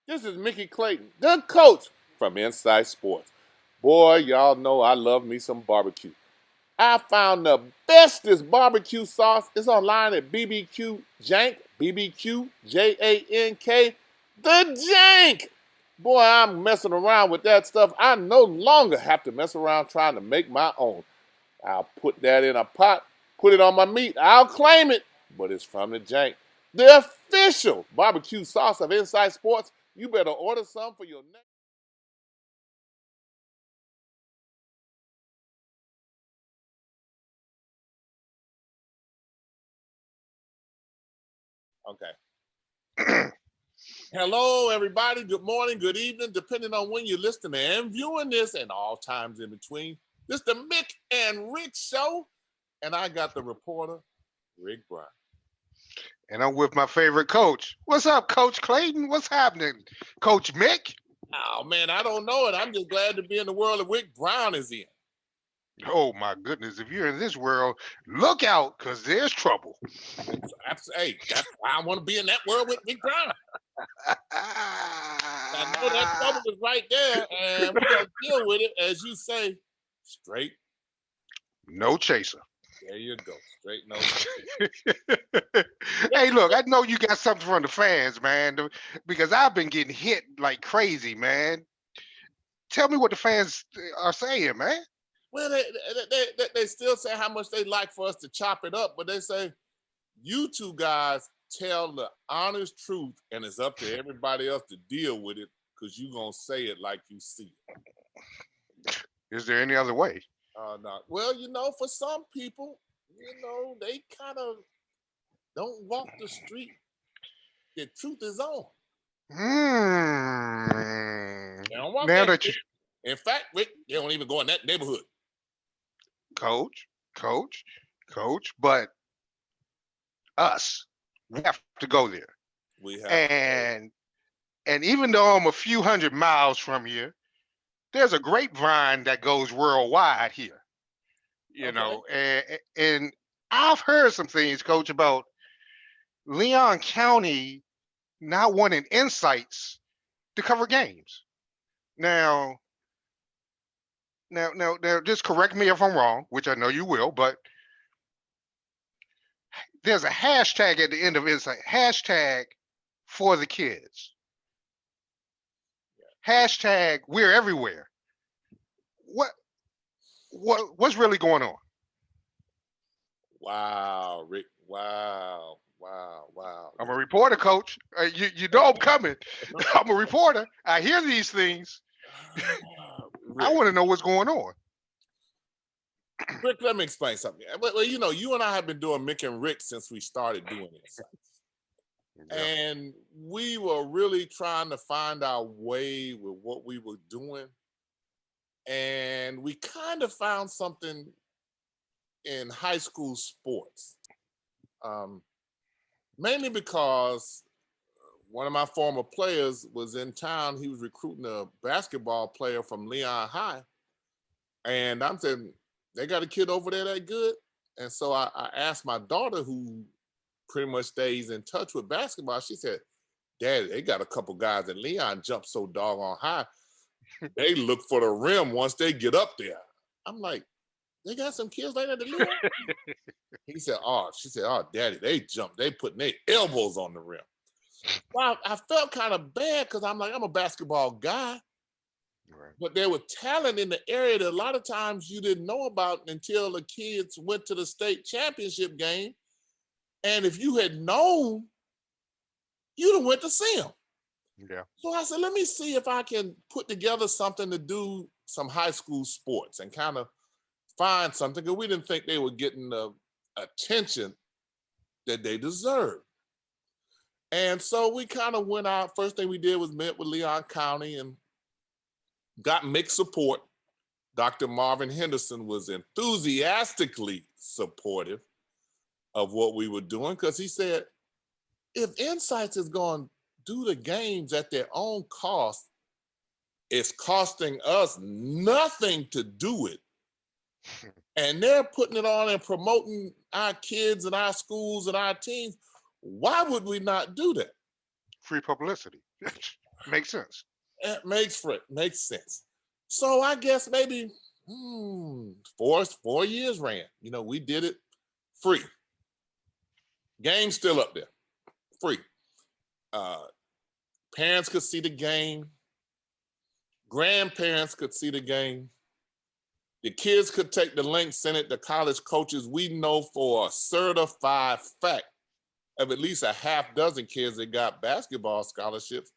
This is Mickey Clayton, the coach from INSiiGHTS Sports. Boy, y'all know I love me some barbecue. I found the bestest barbecue sauce. It's online at BBQ Jank, BBQ Jank, the Jank. Boy, I'm messing around with that stuff. I no longer have to mess around trying to make my own. I'll put that in a pot, put it on my meat. I'll claim it, but it's from the Jank, the official barbecue sauce of INSiiGHTS Sports. You better order some for your next. Okay. Hello, everybody. Good morning, good evening, depending on when you're listening and viewing this, and all times in between. This is the Mick and Rick Show, and I got the reporter, Rick Brown. And I'm with my favorite coach. What's up, Coach Clayton? What's happening, Coach Mick? Oh, man, I don't know it. I'm just glad to be in the world that Rick Brown is in. Oh, my goodness. If you're in this world, look out, because there's trouble. Hey, that's why I want to be in that world with Rick Brown. I know that trouble is right there, and we're going to deal with it, as you say, straight. No chaser. There you go. Straight no chaser. Hey, look, I know you got something from the fans, man, because I've been getting hit like crazy, man. Tell me what the fans are saying, man. Well, they still say how much they like for us to chop it up, but they say, you two guys tell the honest truth, and it's up to everybody else to deal with it because you're going to say it like you see it. Is there any other way? No. Well, for some people, they kind of don't walk the street. The truth is on. They don't walk Now that that you, in fact, Rick, they don't even go in that neighborhood. coach, but us, we have to go there. We have and even though I'm a few hundred miles from here, there's a grapevine that goes worldwide here. You know, and I've heard some things, Coach, about Leon County not wanting INSiiGHTS to cover games. Now, just correct me if I'm wrong, which I know you will, but there's a hashtag at the end of INSiiGHTS, hashtag for the kids. Hashtag we're everywhere. What's really going on? Wow, Rick. Wow. I'm a reporter, Coach. You know I'm coming. I'm a reporter. I hear these things. I want to know what's going on. Rick, let me explain something. Well, you and I have been doing Mick and Rick since we started doing INSiiGHTS. Yeah. And we were really trying to find our way with what we were doing. And we kind of found something in high school sports. Mainly because one of my former players was in town. He was recruiting a basketball player from Leon High. And I'm saying, they got a kid over there that good? And so I asked my daughter, who pretty much stays in touch with basketball. She said, Daddy, they got a couple guys in Leon jump so doggone high. They look for the rim once they get up there. I'm like, they got some kids like that in Leon? She said, Daddy, they jump. They putting their elbows on the rim. Well, I felt kind of bad because I'm a basketball guy. Right. But there was talent in the area that a lot of times you didn't know about until the kids went to the state championship game. And if you had known, you'd have went to see them. Yeah. So I said, let me see if I can put together something to do some high school sports and kind of find something, because we didn't think they were getting the attention that they deserved. And so we kind of went out. First thing we did was met with Leon County and got mixed support. Dr. Marvin Henderson was enthusiastically supportive of what we were doing, because he said, if INSiiGHTS is going to do the games at their own cost, it's costing us nothing to do it. And they're putting it on and promoting our kids and our schools and our teams. Why would we not do that? Free publicity. Makes sense. It makes sense. So I guess maybe 4 years ran. We did it free. Game's still up there, free. Parents could see the game. Grandparents could see the game. The kids could take the link, send it to college coaches. We know for a certified fact of at least a half dozen kids that got basketball scholarships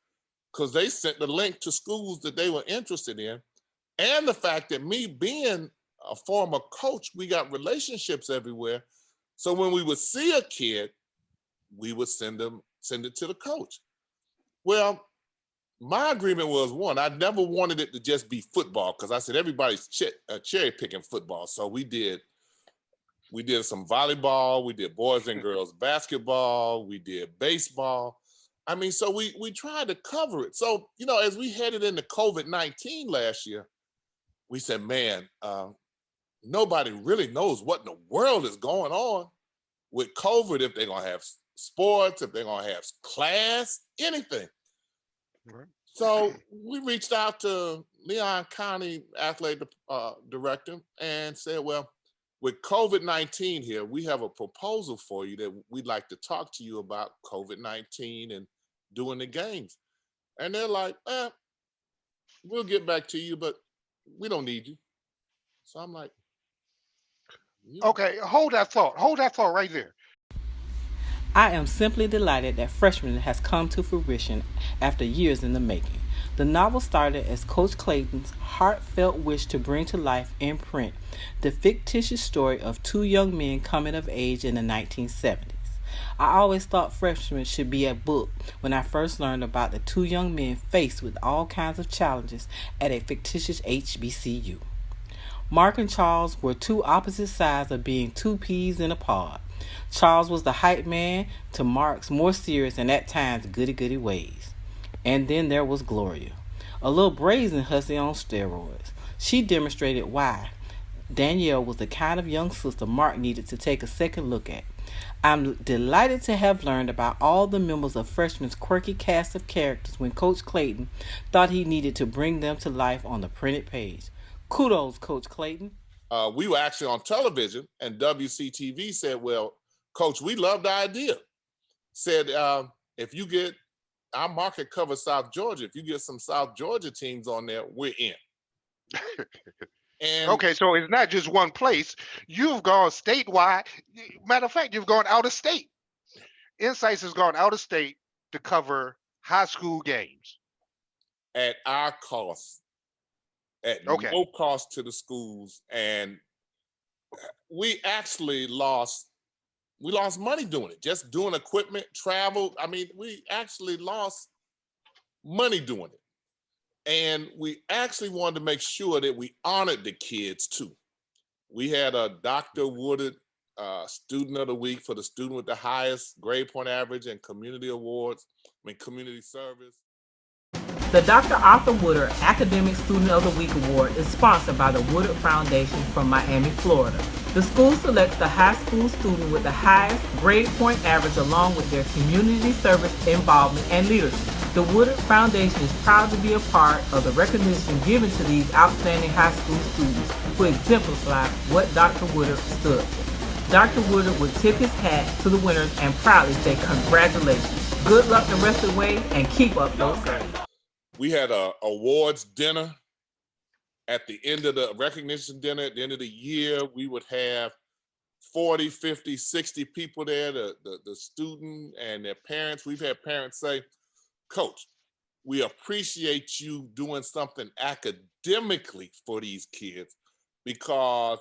because they sent the link to schools that they were interested in. And the fact that me being a former coach, we got relationships everywhere. So when we would see a kid, we would send it to the coach. Well, my agreement was one, I never wanted it to just be football because I said everybody's cherry picking football. So we did some volleyball, we did boys and girls basketball, we did baseball. I mean, so we tried to cover it. So, as we headed into COVID-19 last year, we said, man, nobody really knows what in the world is going on with COVID, if they're going to have sports, if they're going to have class, anything. Right. So we reached out to Leon County Athletic Director and said, well, with COVID-19 here, we have a proposal for you that we'd like to talk to you about COVID-19 and doing the games. And they're like, we'll get back to you, but we don't need you. So I'm like, Okay, hold that thought. Hold that thought right there. I am simply delighted that Freshman has come to fruition after years in the making. The novel started as Coach Clayton's heartfelt wish to bring to life in print the fictitious story of two young men coming of age in the 1970s. I always thought Freshman should be a book when I first learned about the two young men faced with all kinds of challenges at a fictitious HBCU. Mark and Charles were two opposite sides of being two peas in a pod. Charles was the hype man to Mark's more serious and at times goody-goody ways. And then there was Gloria, a little brazen hussy on steroids. She demonstrated why Danielle was the kind of young sister Mark needed to take a second look at. I'm delighted to have learned about all the members of Freshman's quirky cast of characters when Coach Clayton thought he needed to bring them to life on the printed page. Kudos, Coach Clayton. We were actually on television, and WCTV said, well, Coach, we love the idea. Said, if you get, our market covers South Georgia. If you get some South Georgia teams on there, we're in. And okay, so it's not just one place. You've gone statewide. Matter of fact, you've gone out of state. INSiiGHTS has gone out of state to cover high school games. At our cost. At no cost to the schools. And we actually lost money doing it, just doing equipment, travel. I mean, we actually lost money doing it. And we actually wanted to make sure that we honored the kids too. We had a Dr. Woodard Student of the Week for the student with the highest grade point average and community awards, community service. The Dr. Arthur Woodard Academic Student of the Week Award is sponsored by the Woodard Foundation from Miami, Florida. The school selects the high school student with the highest grade point average along with their community service involvement and leadership. The Woodard Foundation is proud to be a part of the recognition given to these outstanding high school students who exemplify what Dr. Woodard stood for. Dr. Woodard would tip his hat to the winners and proudly say congratulations. Good luck the rest of the way and keep up those grades. We had a awards dinner at the end of the recognition dinner. At the end of the year, we would have 40, 50, 60 people there, the student and their parents. We've had parents say, Coach, we appreciate you doing something academically for these kids because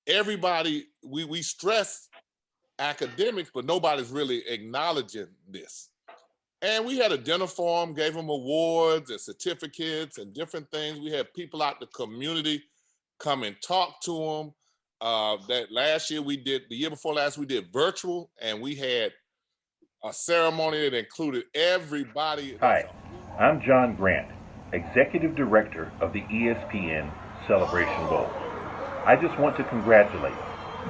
everybody, we stress academics, but nobody's really acknowledging this. And we had a dinner for them, gave them awards and certificates and different things. We had people out the community come and talk to them. The year before last, we did virtual, and we had a ceremony that included everybody. Hi, I'm John Grant, Executive Director of the ESPN Celebration Bowl. I just want to congratulate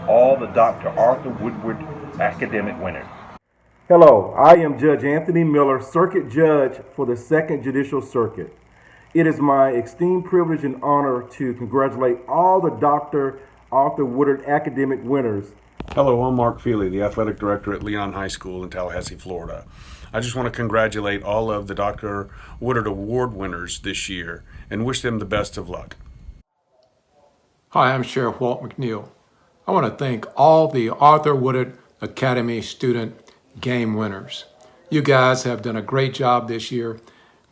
all the Dr. Arthur Woodard academic winners. Hello, I am Judge Anthony Miller, Circuit Judge for the Second Judicial Circuit. It is my esteemed privilege and honor to congratulate all the Dr. Arthur Woodard academic winners. Hello, I'm Mark Feely, the athletic director at Leon High School in Tallahassee, Florida. I just want to congratulate all of the Dr. Woodard Award winners this year and wish them the best of luck. Hi, I'm Sheriff Walt McNeil. I want to thank all the Arthur Woodard Academy student game winners. You guys have done a great job this year,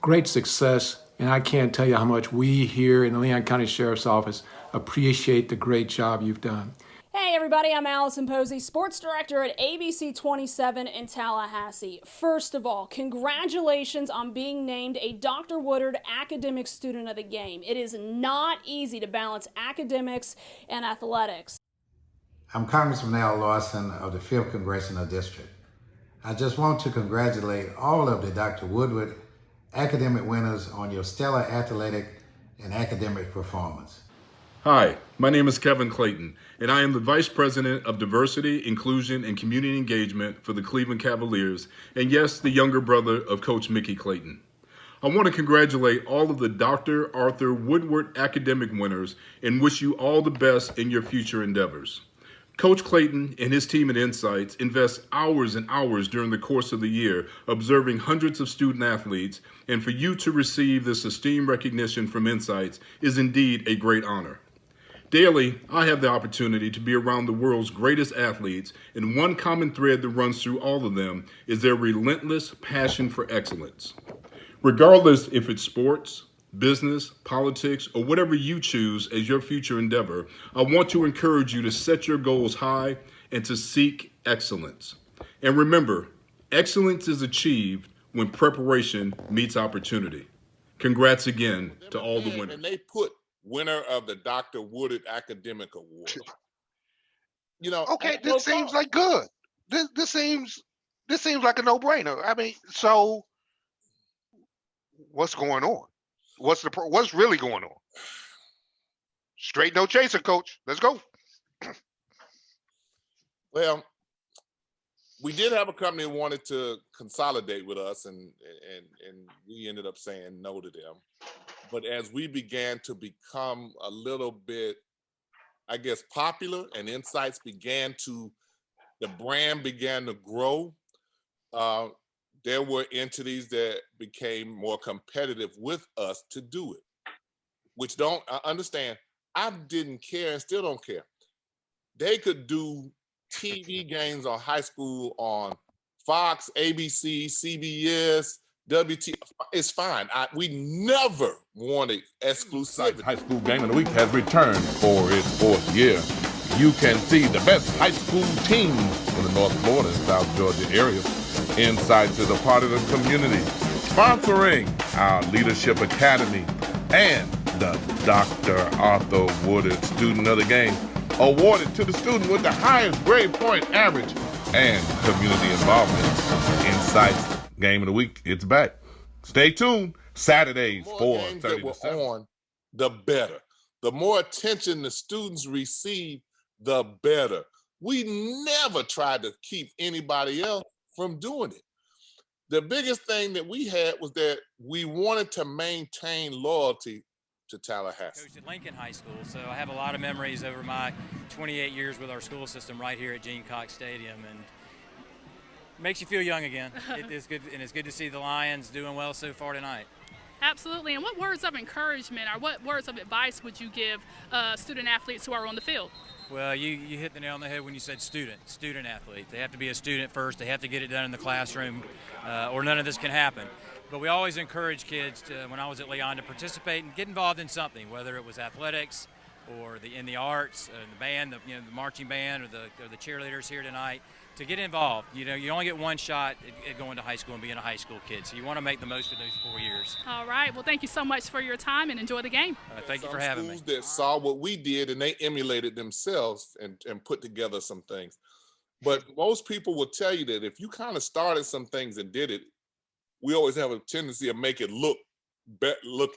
great success, and I can't tell you how much we here in the Leon County Sheriff's Office appreciate the great job you've done. Hey everybody, I'm Allison Posey, Sports Director at ABC 27 in Tallahassee. First of all, congratulations on being named a Dr. Woodard Academic Student of the Game. It is not easy to balance academics and athletics. I'm Congressman Al Lawson of the 5th Congressional District. I just want to congratulate all of the Dr. Woodard academic winners on your stellar athletic and academic performance. Hi, my name is Kevin Clayton, and I am the Vice President of Diversity, Inclusion, and Community Engagement for the Cleveland Cavaliers, and yes, the younger brother of Coach Mickey Clayton. I want to congratulate all of the Dr. Arthur Woodard academic winners and wish you all the best in your future endeavors. Coach Clayton and his team at INSiiGHTS invest hours and hours during the course of the year observing hundreds of student athletes, and for you to receive this esteemed recognition from INSiiGHTS is indeed a great honor. Daily, I have the opportunity to be around the world's greatest athletes, and one common thread that runs through all of them is their relentless passion for excellence. Regardless if it's sports, business, politics, or whatever you choose as your future endeavor, I want to encourage you to set your goals high and to seek excellence. And remember, excellence is achieved when preparation meets opportunity. Congrats again to all the winners. And they put winner of the Dr. Woodard Academic Award. You know, Okay, this seems like good. This seems like a no-brainer. I mean, so what's going on? What's really going on? Straight no chaser, coach. Let's go. Well, we did have a company who wanted to consolidate with us, and we ended up saying no to them. But as we began to become a little bit, I guess, popular, and INSiiGHTS the brand began to grow, there were entities that became more competitive with us to do it, which I understand. I didn't care and still don't care. They could do TV games on high school on Fox, ABC, CBS, WT. It's fine. We never wanted exclusivity. High School Game of the Week has returned for its 4th year. You can see the best high school teams in the North Florida and South Georgia area. INSiiGHTS is a part of the community, sponsoring our Leadership Academy and the Dr. Arthur Woodard Student of the Game, awarded to the student with the highest grade point average and community involvement. INSiiGHTS Game of the Week, it's back. Stay tuned. Saturdays, 4:30 to 7. On, the better. The more attention the students receive, the better. We never tried to keep anybody else from doing it. The biggest thing that we had was that we wanted to maintain loyalty to Tallahassee. Coached at Lincoln High School, so I have a lot of memories over my 28 years with our school system right here at Gene Cox Stadium, and it makes you feel young again. It is good, and it's good to see the Lions doing well so far tonight. Absolutely. And what words of encouragement or what words of advice would you give student athletes who are on the field? Well, you hit the nail on the head when you said student athlete. They have to be a student first. They have to get it done in the classroom, or none of this can happen. But we always encourage kids when I was at Leon, to participate and get involved in something, whether it was athletics or in the arts, the band, the marching band, or the cheerleaders here tonight. To get involved, you only get one shot at going to high school and being a high school kid, so you want to make the most of those 4 years. All right. Well, thank you so much for your time, and enjoy the game. Thank you for having me. Schools that saw what we did and they emulated themselves and put together some things. But most people will tell you that if you kind of started some things and did it, we always have a tendency to make it look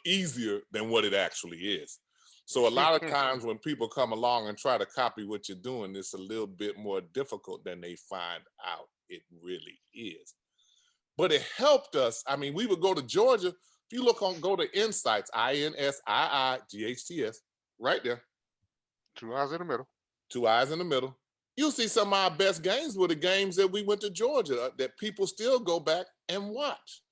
easier than what it actually is. So a lot of times when people come along and try to copy what you're doing, it's a little bit more difficult than they find out. It really is. But it helped us. I mean, we would go to Georgia. If you go to INSiiGHTS, INSiiGHTS, right there. 2 hours in the middle. 2 eyes in the middle. You'll see some of our best games were the games that we went to Georgia that people still go back and watch.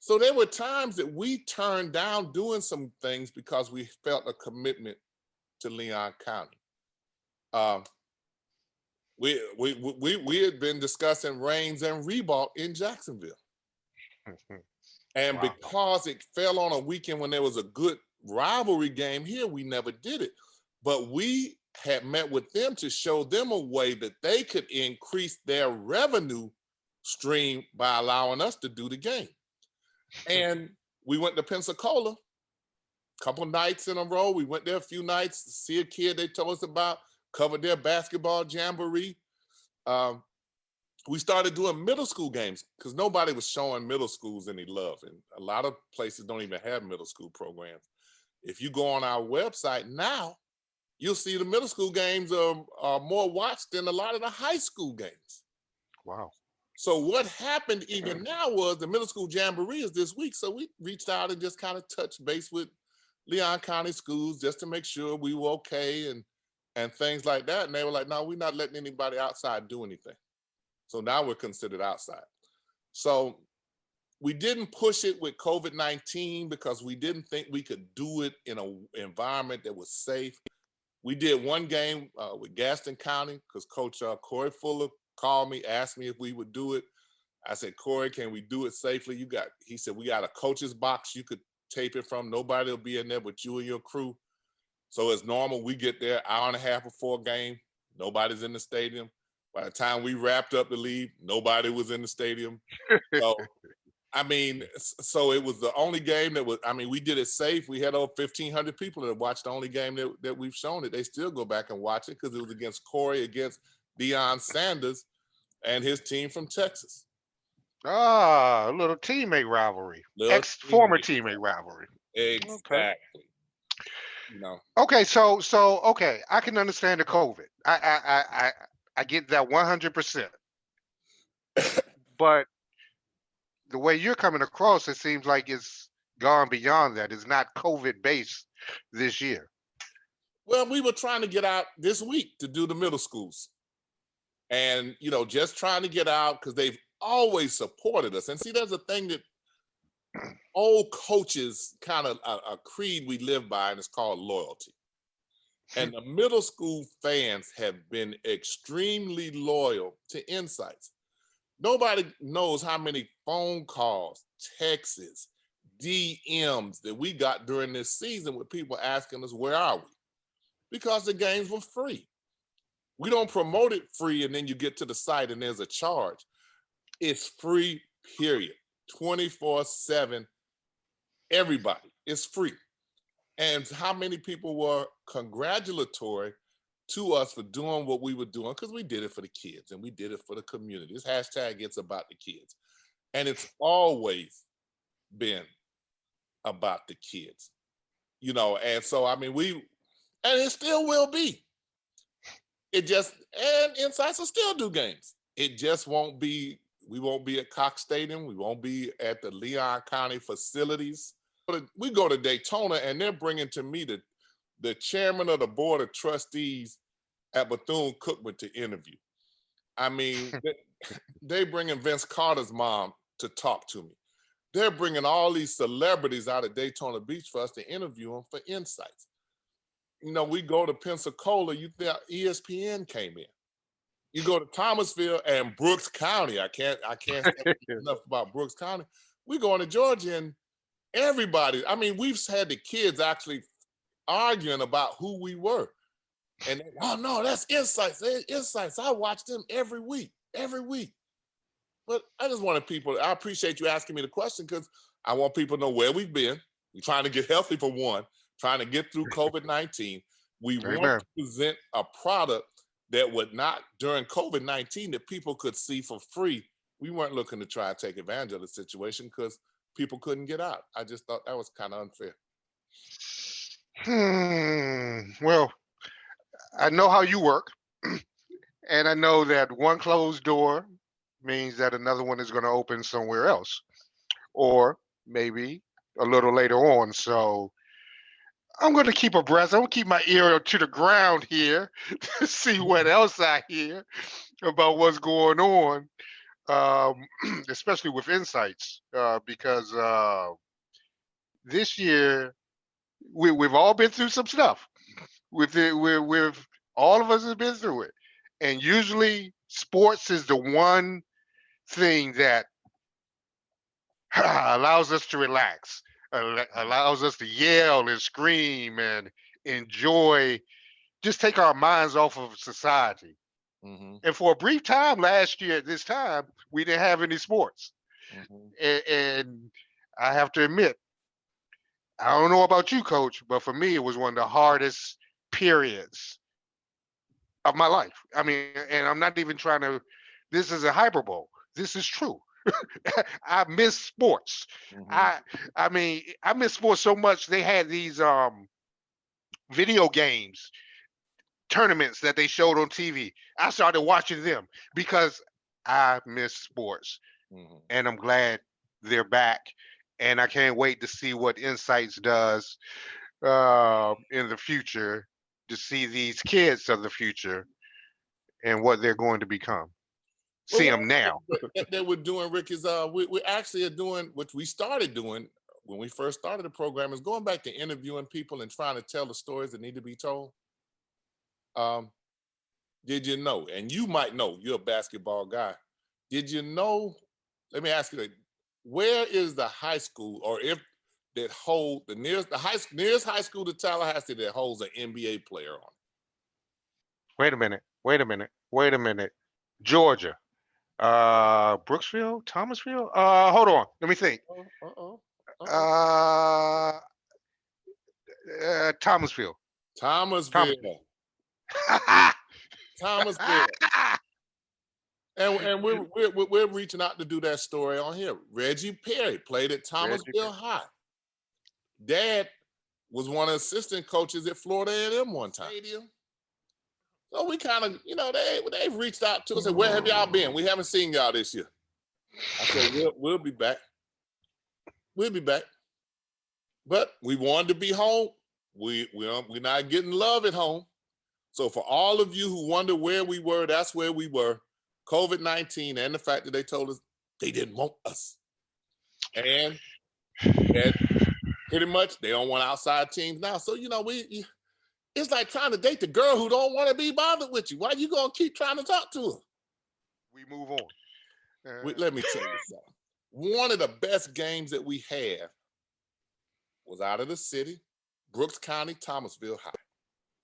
So there were times that we turned down doing some things because we felt a commitment to Leon County. We had been discussing Reigns and Reebok in Jacksonville. And Wow. because it fell on a weekend when there was a good rivalry game here, we never did it. But we had met with them to show them a way that they could increase their revenue stream by allowing us to do the game. And we went to Pensacola a couple nights in a row. We went there a few nights to see a kid they told us about, covered their basketball jamboree. We started doing middle school games because nobody was showing middle schools any love. And a lot of places don't even have middle school programs. If you go on our website now, you'll see the middle school games are more watched than a lot of the high school games. Wow. So what happened even now was the middle school jamboree is this week. So we reached out and just kind of touched base with Leon County schools just to make sure we were okay and things like that. And they were like, no, we're not letting anybody outside do anything. So now we're considered outside. So we didn't push it with COVID-19 because we didn't think we could do it in an environment that was safe. We did one game with Gaston County because Coach Corey Fuller called me, asked me if we would do it. I said, Corey, can we do it safely? He said, we got a coach's box you could tape it from. Nobody will be in there but you and your crew. So as normal, we get there hour and a half before game. Nobody's in the stadium. By the time we wrapped up the leave, nobody was in the stadium. So, I mean, so it was the only game that was, I mean, we did it safe. We had over 1,500 people that watched the only game that we've shown it. They still go back and watch it because it was against Corey, against Deion Sanders and his team from Texas. Ah, a little teammate rivalry. Former teammate rivalry. Exactly. Okay. You know. Okay, so okay, I can understand the COVID. I get that 100%. But the way you're coming across, it seems like it's gone beyond that. It's not COVID based this year. Well, we were trying to get out this week to do the middle schools. And, you know, just trying to get out because they've always supported us. And see, there's a thing that old coaches kind of a creed we live by, and it's called loyalty. And the middle school fans have been extremely loyal to INSiiGHTS. Nobody knows how many phone calls, texts, DMs that we got during this season with people asking us, where are we? Because the games were free. We don't promote it free and then you get to the site and there's a charge. It's free, period. 24/7, everybody. It's free. And how many people were congratulatory to us for doing what we were doing, because we did it for the kids and we did it for the community. This hashtag It's About the Kids. And it's always been about the kids, you know, and so, I mean, and it still will be. And INSiiGHTS will still do games. It just won't be, we won't be at Cox Stadium. We won't be at the Leon County facilities. We go to Daytona and they're bringing to me the chairman of the board of trustees at Bethune-Cookman to interview. I mean, they bringing Vince Carter's mom to talk to me. They're bringing all these celebrities out of Daytona Beach for us to interview them for INSiiGHTS. You know, we go to Pensacola, ESPN came in. You go to Thomasville and Brooks County. I can't say enough about Brooks County. We go into Georgia and everybody, I mean, we've had the kids actually arguing about who we were. And oh no, that's INSiiGHTS. INSiiGHTS. I watch them every week. But I just wanted people, I appreciate you asking me the question because I want people to know where we've been. We're trying to get healthy for one, trying to get through COVID-19. We want to present a product that would not, during COVID-19, that people could see for free. We weren't looking to try and take advantage of the situation because people couldn't get out. I just thought that was kind of unfair. Well, I know how you work, and I know that one closed door means that another one is going to open somewhere else, or maybe a little later on. So I'm going to keep abreast. I'm going to keep my ear to the ground here to see what else I hear about what's going on, especially with insights, because this year we've all been through some stuff. With all of us have been through it, and usually sports is the one thing that allows us to relax, allows us to yell and scream and enjoy, just take our minds off of society. Mm-hmm. And for a brief time last year at this time, we didn't have any sports. Mm-hmm. And I have to admit, I don't know about you, Coach, but for me, it was one of the hardest periods of my life. I mean, and I'm not even trying to, this is a hyperbole. This is true. I miss sports. Mm-hmm. I mean, I miss sports so much. They had these video games tournaments that they showed on TV. I started watching them because I miss sports. Mm-hmm. And I'm glad they're back. And I can't wait to see what INSiiGHTS does in the future, to see these kids of the future and what they're going to become. See them now. That we're doing, Rick, is we actually are doing what we started doing when we first started the program, is going back to interviewing people and trying to tell the stories that need to be told. Did you know, and you might know, you're a basketball guy, did you know, let me ask you, where is the high school, or if that hold the nearest high school to Tallahassee that holds an NBA player on? Wait a minute. Georgia. Brooksville? Thomasville? Hold on. Let me think. Thomasville. Thomasville. And we're reaching out to do that story on here. Reggie Perry played at Thomasville High. Dad was one of the assistant coaches at Florida A&M one time. So we kind of, they've reached out to us and said, where have y'all been? We haven't seen y'all this year. I said, we'll be back. We'll be back. But we wanted to be home. We're not getting love at home. So for all of you who wonder where we were, that's where we were. COVID-19 and the fact that they told us they didn't want us. And pretty much they don't want outside teams now. So, it's like trying to date the girl who don't want to be bothered with you. Why you going to keep trying to talk to her? We move on. Let me tell you something. One of the best games that we had was out of the city, Brooks County, Thomasville High.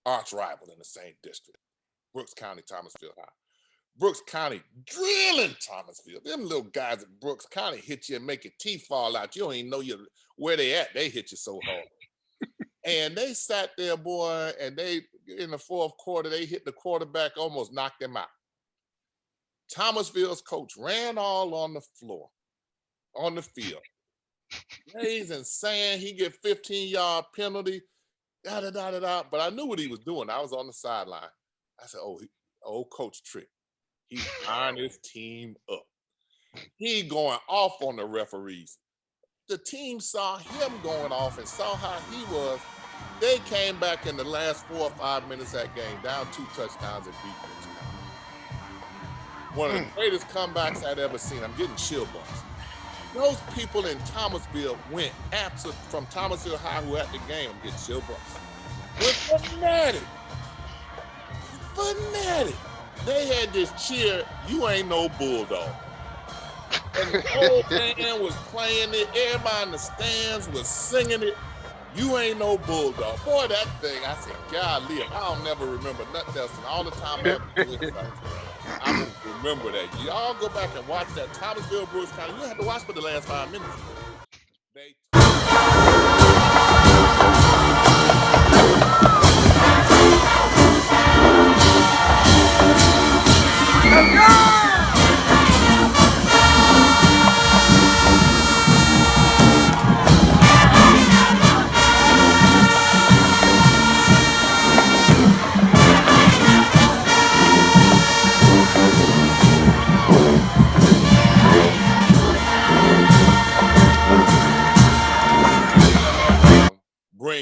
Arch rival in the same district. Brooks County, Thomasville High. Brooks County drilling Thomasville. Them little guys at Brooks County hit you and make your teeth fall out. You don't even know where they at. They hit you so hard. And they sat there, boy, and they, in the fourth quarter, they hit the quarterback, almost knocked him out. Thomasville's coach ran all on the floor, on the field. Raising sand, he get 15-yard penalty, da-da-da-da-da. But I knew what he was doing. I was on the sideline. I said, old coach trick. He's firing his team up. He going off on the referees. The team saw him going off and saw how he was. They came back in the last 4 or 5 minutes of that game, down 2 touchdowns and beat Brooks County. One of the greatest comebacks I'd ever seen. I'm getting chill bumps. Those people in Thomasville went from Thomasville High who were at the game, I'm getting chill bumps. Went fanatic. They had this cheer, you ain't no bulldog. And the whole band was playing it. Everybody in the stands was singing it. You ain't no bulldog. Boy, that thing, I said, golly, I'll never remember nothing else. And all the time I have to do it, I will remember that. Y'all go back and watch that Thomasville, Brooks County. You don't have to watch for the last 5 minutes.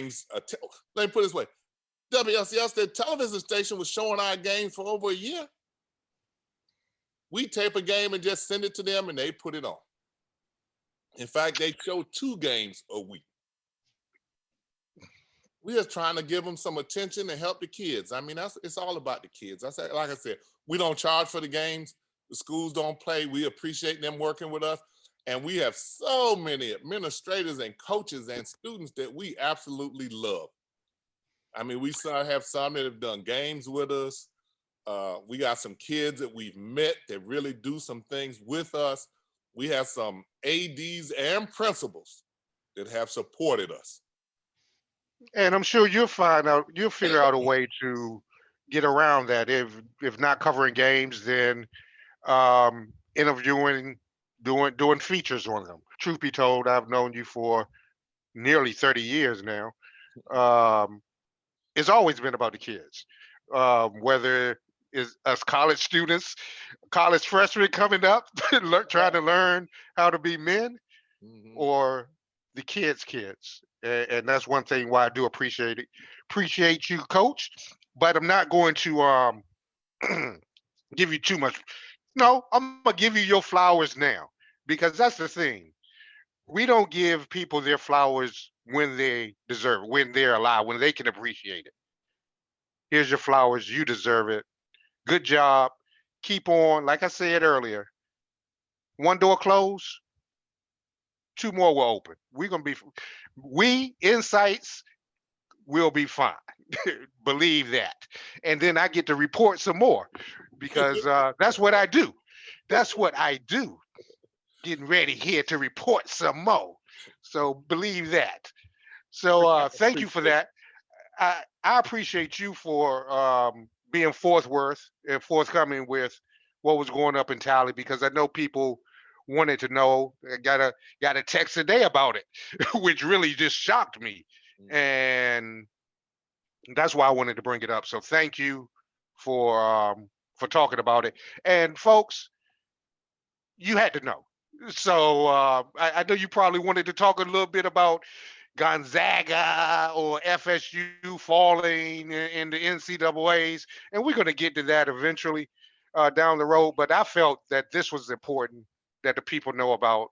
brings, let me put it this way, WLCS, the television station, was showing our games for over a year. We tape a game and just send it to them, and they put it on. In fact, they show 2 games a week. We're just trying to give them some attention and help the kids. I mean, it's all about the kids. Like I said, we don't charge for the games. The schools don't play. We appreciate them working with us. And we have so many administrators and coaches and students that we absolutely love. I mean, we have some that have done games with us. We got some kids that we've met that really do some things with us. We have some ADs and principals that have supported us. And I'm sure you'll figure out a way to get around that. If not covering games, then interviewing, doing features on them. Truth be told, I've known you for nearly 30 years now. It's always been about the kids, whether it's us college students, college freshmen coming up, trying to learn how to be men, or the kids. And that's one thing why I do appreciate you, Coach. But I'm not going to give you too much. No, I'm gonna give you your flowers now, because that's the thing. We don't give people their flowers when they deserve it, when they're alive, when they can appreciate it. Here's your flowers. You deserve it. Good job. Keep on. Like I said earlier, 1 door closed, 2 more will open. We INSiiGHTS will be fine. Believe that. And then I get to report some more, because that's what I do. That's what I do. Getting ready here to report some more. So believe that. So thank you for that. I appreciate you for being forthcoming with what was going up in Tally, because I know people wanted to know. I got a text today about it, which really just shocked me. And that's why I wanted to bring it up. So thank you for talking about it. And folks, you had to know. So I know you probably wanted to talk a little bit about Gonzaga or FSU falling in the NCAAs, and we're going to get to that eventually down the road. But I felt that this was important that the people know about.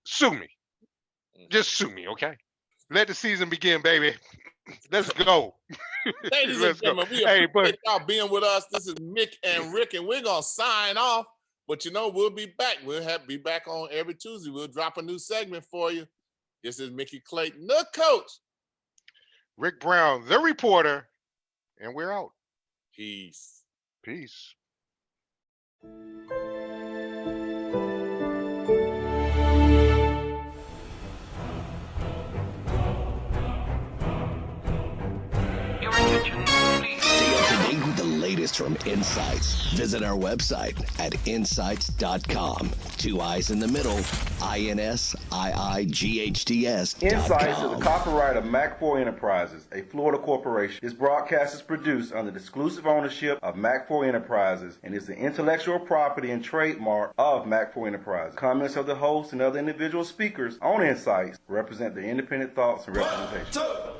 Sue me. Just sue me, okay? Let the season begin, baby. Let's go. Ladies and gentlemen, we appreciate y'all being with us. This is Mick and Rick, and we're going to sign off. But, we'll be back. We'll be back on every Tuesday. We'll drop a new segment for you. This is Mickey Clayton, the coach. Rick Brown, the reporter. And we're out. Peace. Peace. Stay up to date with the latest from INSiiGHTS. Visit our website at INSiiGHTS.com. 2 I's in the middle. INSiiGHTS. INSiiGHTS is a copyright of Mac 4 Enterprises, a Florida corporation. This broadcast is produced under the exclusive ownership of Mac 4 Enterprises and is the intellectual property and trademark of Mac 4 Enterprises. Comments of the host and other individual speakers on INSiiGHTS represent their independent thoughts and representation.